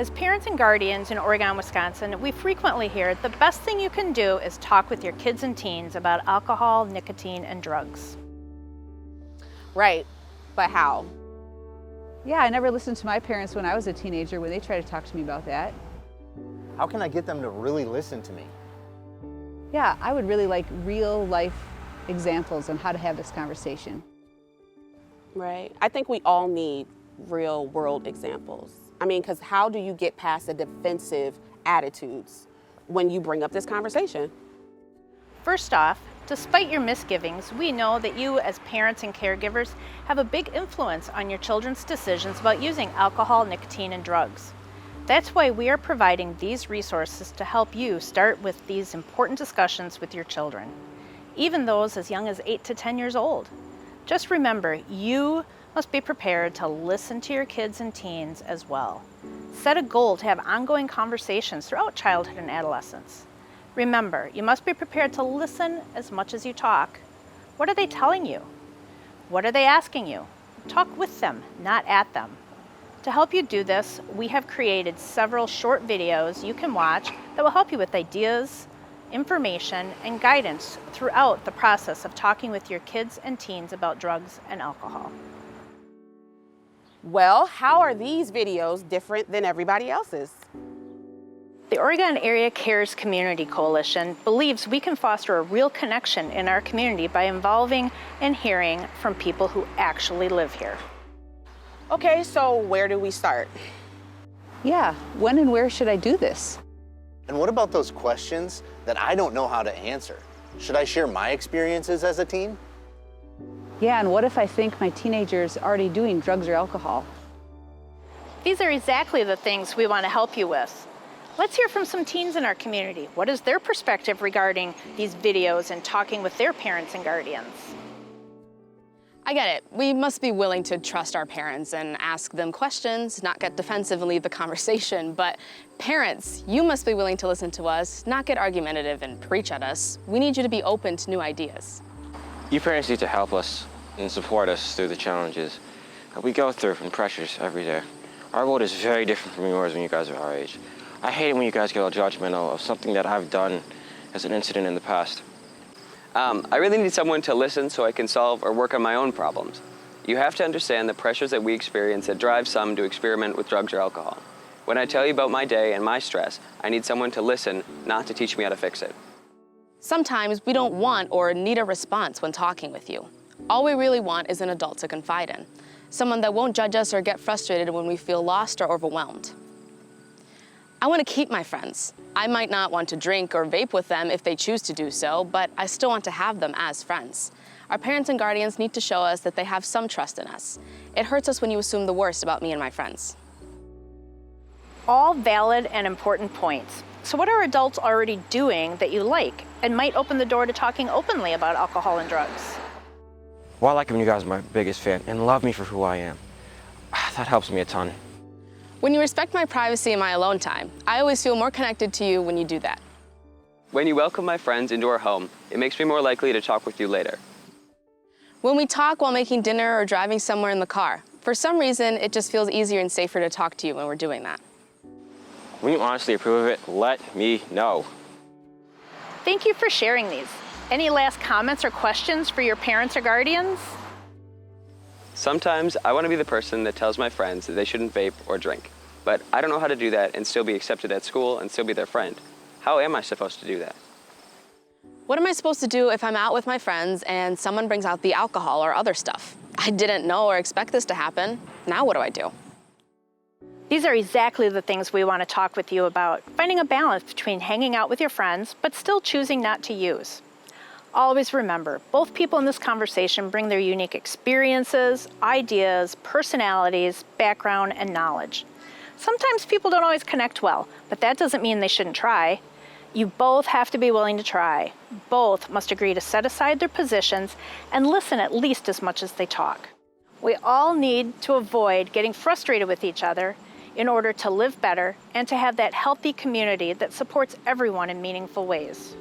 As parents and guardians in Oregon, Wisconsin, we frequently hear the best thing you can do is talk with your kids and teens about alcohol, nicotine, and drugs. Right, but how? Yeah, I never listened to my parents when I was a teenager when they tried to talk to me about that. How can I get them to really listen to me? Yeah, I would really like real life examples on how to have this conversation. Right. I think we all need real world examples. I mean, because how do you get past the defensive attitudes when you bring up this conversation? First off, despite your misgivings, we know that you as parents and caregivers have a big influence on your children's decisions about using alcohol, nicotine, and drugs. That's why we are providing these resources to help you start with these important discussions with your children, even those as young as 8 to 10 years old. Just remember, you must be prepared to listen to your kids and teens as well. Set a goal to have ongoing conversations throughout childhood and adolescence. Remember, you must be prepared to listen as much as you talk. What are they telling you? What are they asking you? Talk with them, not at them. To help you do this, we have created several short videos you can watch that will help you with ideas, information, and guidance throughout the process of talking with your kids and teens about drugs and alcohol. Well, how are these videos different than everybody else's? The Oregon Area Cares Community Coalition believes we can foster a real connection in our community by involving and hearing from people who actually live here. Okay, so where do we start? Yeah, when and where should I do this? And what about those questions that I don't know how to answer? Should I share my experiences as a teen? Yeah, and what if I think my teenager's already doing drugs or alcohol? These are exactly the things we want to help you with. Let's hear from some teens in our community. What is their perspective regarding these videos and talking with their parents and guardians? I get it. We must be willing to trust our parents and ask them questions, not get defensive and leave the conversation. But parents, you must be willing to listen to us, not get argumentative and preach at us. We need you to be open to new ideas. You parents need to help us and support us through the challenges that we go through and pressures every day. Our world is very different from yours when you guys are our age. I hate it when you guys get all judgmental of something that I've done as an incident in the past. I really need someone to listen so I can solve or work on my own problems. You have to understand the pressures that we experience that drive some to experiment with drugs or alcohol. When I tell you about my day and my stress, I need someone to listen, not to teach me how to fix it. Sometimes we don't want or need a response when talking with you. All we really want is an adult to confide in, someone that won't judge us or get frustrated when we feel lost or overwhelmed. I want to keep my friends. I might not want to drink or vape with them if they choose to do so, but I still want to have them as friends. Our parents and guardians need to show us that they have some trust in us. It hurts us when you assume the worst about me and my friends. All valid and important points. So what are adults already doing that you like and might open the door to talking openly about alcohol and drugs? Well, I like when you guys are my biggest fan and love me for who I am. That helps me a ton. When you respect my privacy and my alone time, I always feel more connected to you when you do that. When you welcome my friends into our home, it makes me more likely to talk with you later. When we talk while making dinner or driving somewhere in the car, for some reason, it just feels easier and safer to talk to you when we're doing that. When you honestly approve of it, let me know. Thank you for sharing these. Any last comments or questions for your parents or guardians? Sometimes I want to be the person that tells my friends that they shouldn't vape or drink, but I don't know how to do that and still be accepted at school and still be their friend. How am I supposed to do that? What am I supposed to do if I'm out with my friends and someone brings out the alcohol or other stuff? I didn't know or expect this to happen. Now what do I do? These are exactly the things we want to talk with you about, finding a balance between hanging out with your friends, but still choosing not to use. Always remember, both people in this conversation bring their unique experiences, ideas, personalities, background, and knowledge. Sometimes people don't always connect well, but that doesn't mean they shouldn't try. You both have to be willing to try. Both must agree to set aside their positions and listen at least as much as they talk. We all need to avoid getting frustrated with each other in order to live better and to have that healthy community that supports everyone in meaningful ways.